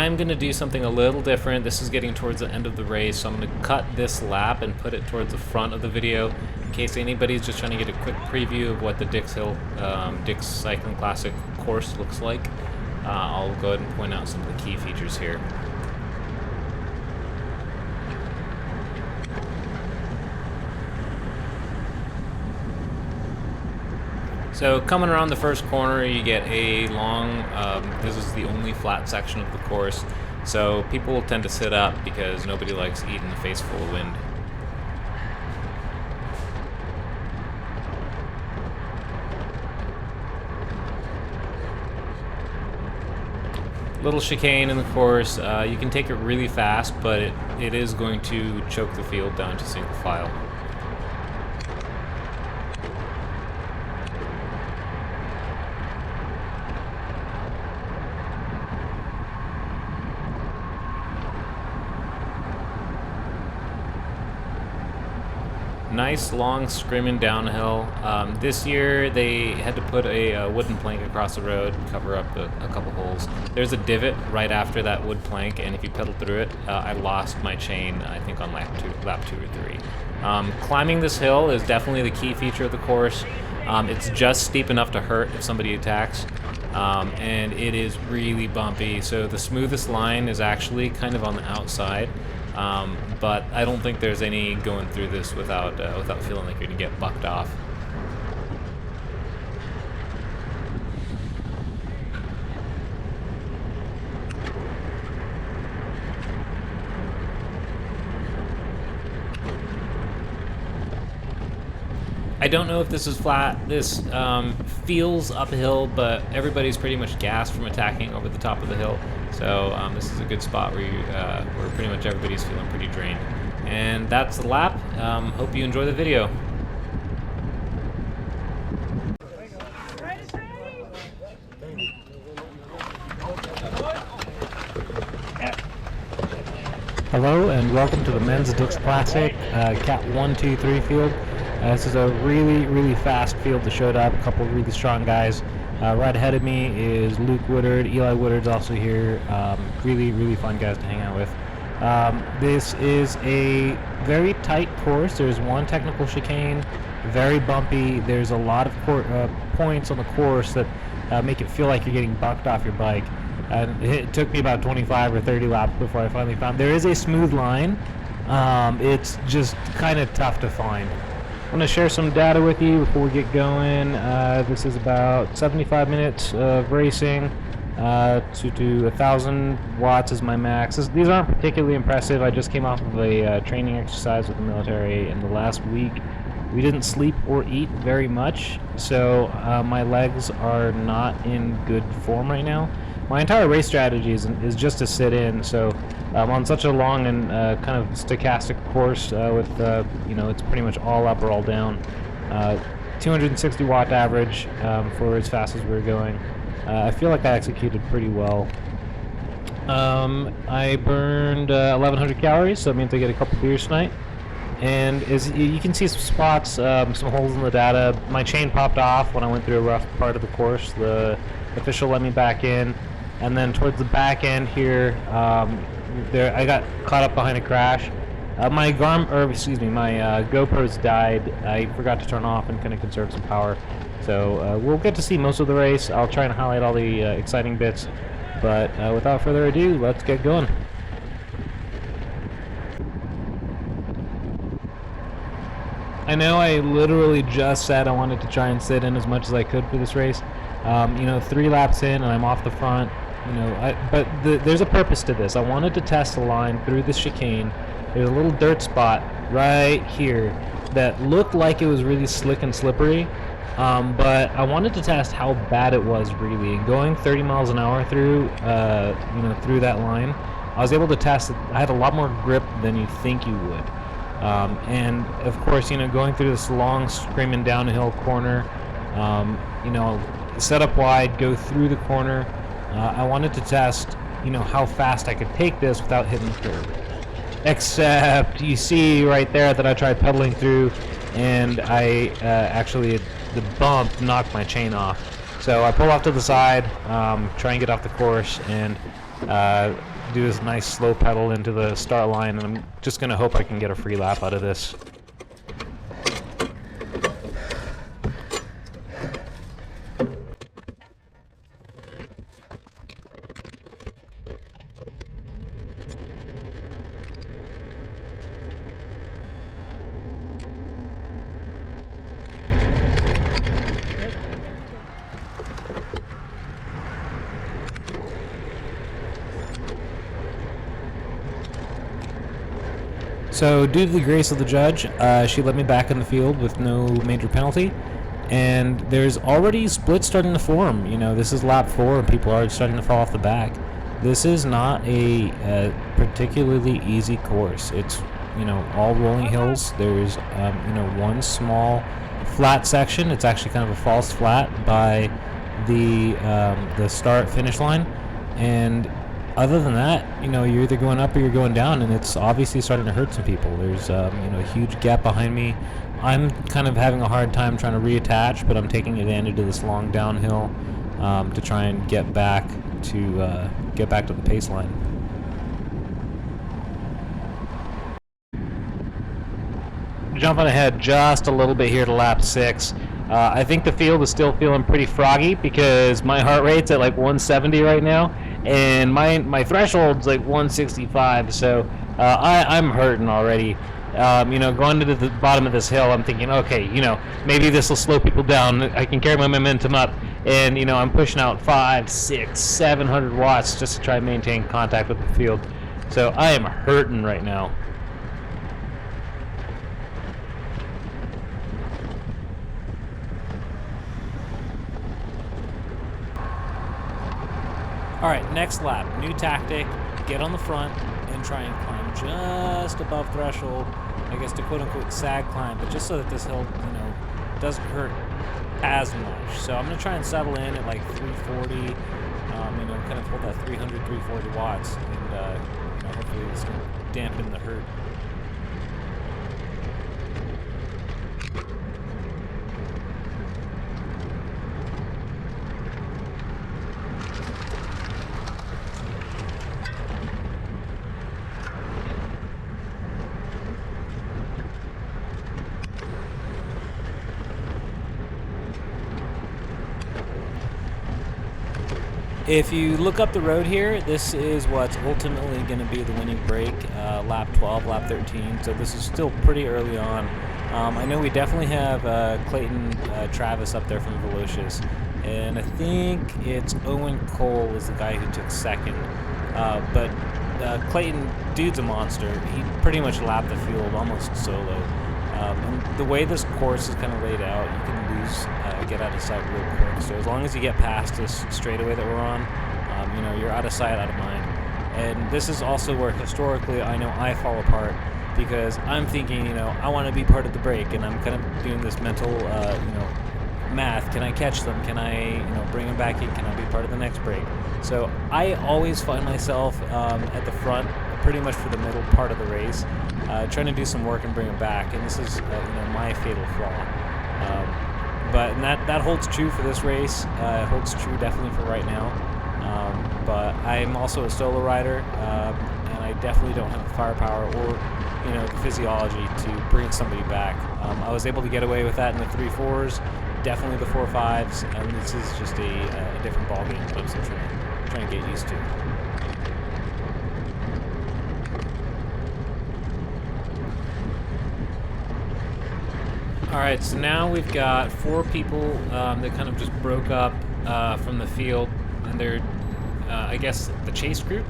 I'm going to do something a little different. This is getting towards the end of the race, so I'm going to cut this lap and put it towards the front of the video in case anybody's just trying to get a quick preview of what the Dix Cycling Classic course looks like. I'll go ahead and point out some of the key features here. So coming around the first corner, you get a long, this is the only flat section of the course, so people will tend to sit up because nobody likes eating a face full of wind. Little chicane in the course, you can take it really fast, but it is going to choke the field down to single file. Nice long screaming downhill. This year they had to put a wooden plank across the road, cover up a couple holes. There's a divot right after that wood plank, and if you pedal through it, I lost my chain, I think on lap 2 or 3. Climbing this hill is definitely the key feature of the course. It's just steep enough to hurt if somebody attacks, and it is really bumpy, so the smoothest line is actually kind of on the outside. But I don't think there's any going through this without feeling like you're gonna get bucked off. I don't know if this is flat. This feels uphill, but everybody's pretty much gassed from attacking over the top of the hill. So this is a good spot where pretty much everybody's feeling pretty drained. And that's the lap. Hope you enjoy the video. Hello and welcome to the Men's Dix Classic, Cat 123 field. This is a really fast field that showed up, a couple of really strong guys. Right ahead of me is Luke Woodard. Eli Woodard's also here. Really fun guys to hang out with. This is a very tight course. There's one technical chicane, very bumpy. There's a lot of points on the course that make it feel like you're getting bucked off your bike. It took me about 25 or 30 laps before I finally found there is a smooth line. It's just kind of tough to find. I'm going to share some data with you before we get going. This is about 75 minutes of racing. To 1,000 watts is my max. These aren't particularly impressive. I just came off of a training exercise with the military in the last week. We didn't sleep or eat very much, so my legs are not in good form right now. My entire race strategy is just to sit in, so on such a long and kind of stochastic course with, it's pretty much all up or all down. 260 watt average for as fast as we were going. I feel like I executed pretty well. I burned 1,100 calories, so that means I get a couple beers tonight. And as you can see some spots, some holes in the data. My chain popped off when I went through a rough part of the course. The official let me back in. And then towards the back end here, I got caught up behind a crash. My GoPro's died. I forgot to turn off and kind of conserve some power. So we'll get to see most of the race. I'll try and highlight all the exciting bits. But without further ado, let's get going. I know I literally just said I wanted to try and sit in as much as I could for this race. 3 laps in and I'm off the front. But there's a purpose to this. I wanted to test the line through the chicane. There's a little dirt spot right here that looked like it was really slick and slippery, but I wanted to test how bad it was really. And going 30 miles an hour through, through that line, I was able to test that I had a lot more grip than you think you would. And of course, going through this long, screaming downhill corner, set up wide, go through the corner. I wanted to test, how fast I could take this without hitting the curb. Except you see right there that I tried pedaling through, and I the bump knocked my chain off. So I pull off to the side, try and get off the course, and do this nice slow pedal into the start line, and I'm just going to hope I can get a free lap out of this. So due to the grace of the judge, she let me back in the field with no major penalty, and there's already splits starting to form. You know, this is lap 4 and people are starting to fall off the back. This is not a particularly easy course. It's, you know, all rolling hills. There's you know, one small flat section. It's actually kind of a false flat by the start finish line, and other than that, you know, you're either going up or you're going down, and it's obviously starting to hurt some people. There's, you know, a huge gap behind me. I'm kind of having a hard time trying to reattach, but I'm taking advantage of this long downhill to try and get back to the pace line. Jumping ahead just a little bit here to lap 6. I think the field is still feeling pretty froggy because my heart rate's at like 170 right now, and my threshold's like 165, so I'm hurting already. You know, going to the bottom of this hill, I'm thinking, okay, you know, maybe this will slow people down. I can carry my momentum up, and you know, I'm pushing out 500, 600, 700 watts just to try and maintain contact with the field. So I am hurting right now. Alright, next lap, new tactic, get on the front and try and climb just above threshold, I guess to quote-unquote sag climb, but just so that this hill, you know, doesn't hurt as much. So I'm going to try and settle in at like 340, you know, kind of hold that 300, 340 watts, and you know, hopefully this can dampen the hurt. If you look up the road here, this is what's ultimately going to be the winning break, lap 12, lap 13, so this is still pretty early on. I know we definitely have Clayton Travis up there from Velocious, and I think it's Owen Cole is the guy who took second, but Clayton, dude's a monster. He pretty much lapped the field almost solo. And the way this course is kind of laid out, you can lose, get out of sight real quick. So as long as you get past this straightaway that we're on, you know, you're out of sight, out of mind. And this is also where historically I know I fall apart, because I'm thinking, you know, I want to be part of the break, and I'm kind of doing this mental, you know, math. Can I catch them? Can I, you know, bring them back in? Can I be part of the next break? So I always find myself at the front, pretty much for the middle part of the race, trying to do some work and bring them back. And this is, you know, my fatal flaw. But that holds true for this race. It holds true definitely for right now. But I'm also a solo rider, and I definitely don't have the firepower or, you know, the physiology to bring somebody back. I was able to get away with that in the 3.4s, definitely the 4.5s, and this is just a different ballgame that I'm still trying to get used to. Alright, so now we've got 4 people that kind of just broke up from the field, and they're, I guess, the chase group.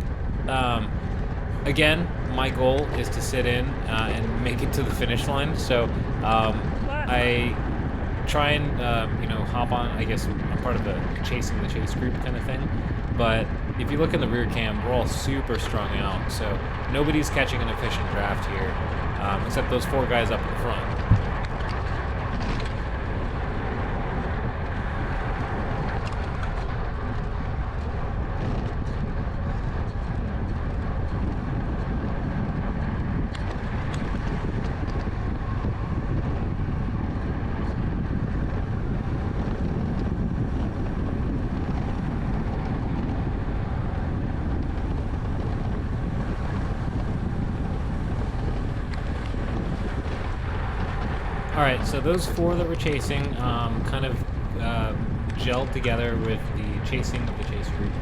Again, my goal is to sit in and make it to the finish line, so I try and, you know, hop on. I guess I'm part of the chasing the chase group kind of thing, but if you look in the rear cam, we're all super strung out, so nobody's catching an efficient draft here, except those 4 guys up in the front. Alright, so those four that we're chasing kind of gelled together with the chasing of the chase group.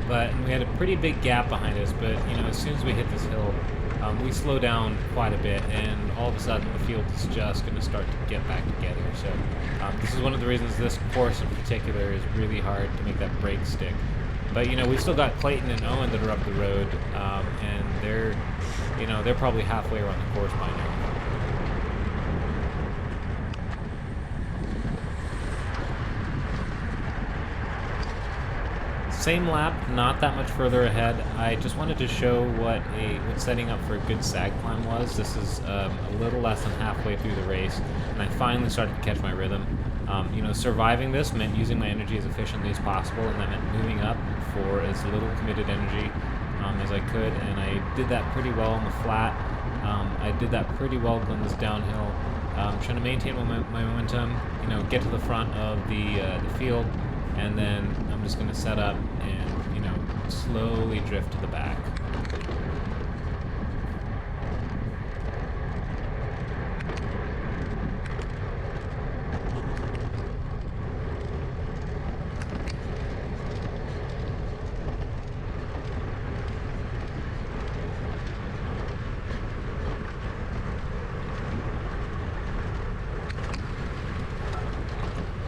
But we had a pretty big gap behind us, but you know, as soon as we hit this hill, we slow down quite a bit, and all of a sudden the field is just going to start to get back together. So this is one of the reasons this course in particular is really hard to make that brake stick. But you know, we've still got Clayton and Owen that are up the road, and they're probably halfway around the course by now. Same lap, not that much further ahead. I just wanted to show what setting up for a good sag climb was. This is a little less than halfway through the race, and I finally started to catch my rhythm. You know, surviving this meant using my energy as efficiently as possible, and that meant moving up for as little committed energy as I could, and I did that pretty well on the flat. I did that pretty well going this downhill, trying to maintain my momentum, you know, get to the front of the field, and then I'm just going to set up and, you know, slowly drift to the back.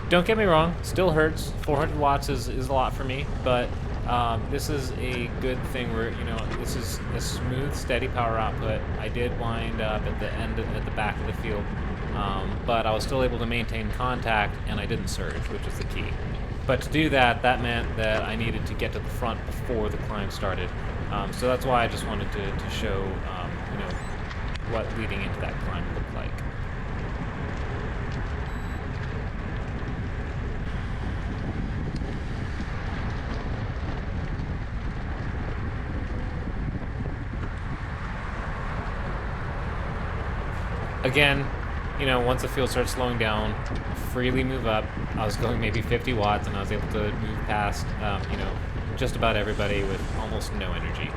Don't get me wrong, still hurts. 400 watts is a lot for me, but this is a good thing where, you know, this is a smooth, steady power output. I did wind up at the end, at the back of the field, but I was still able to maintain contact, and I didn't surge, which is the key. But to do that, that meant that I needed to get to the front before the climb started. So that's why I just wanted to show, you know, what leading into that climb looked like. Again, you know, once the field started slowing down, freely move up. I was going maybe 50 watts, and I was able to move past, you know, just about everybody with almost no energy.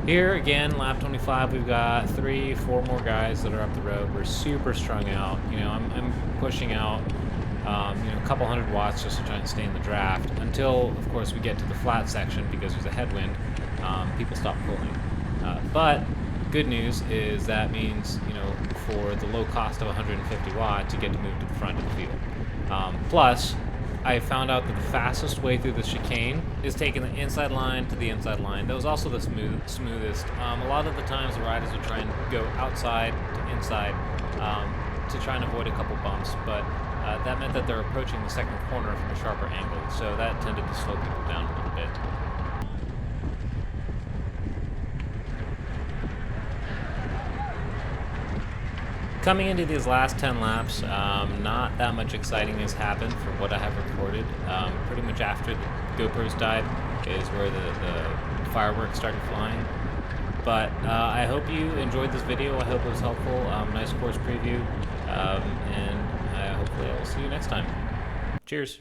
Here again, lap 25, we've got 3-4 more guys that are up the road. We're super strung out. You know, I'm pushing out, you know, a couple hundred watts just to try and stay in the draft until, of course, we get to the flat section because there's a headwind. People stop pulling. But good news is that means, you know, for the low cost of 150 watts, you get to move to the front of the field. Plus, I found out that the fastest way through the chicane is taking the inside line to the inside line. That was also the smoothest. A lot of the times the riders would try and go outside to inside to try and avoid a couple bumps, but that meant that they're approaching the second corner from a sharper angle, so that tended to slow people down a little bit. Coming into these last 10 laps, not that much exciting has happened from what I have recorded. Pretty much after the GoPros died is where the fireworks started flying. But I hope you enjoyed this video. I hope it was helpful. Nice course preview. And hopefully I will see you next time. Cheers.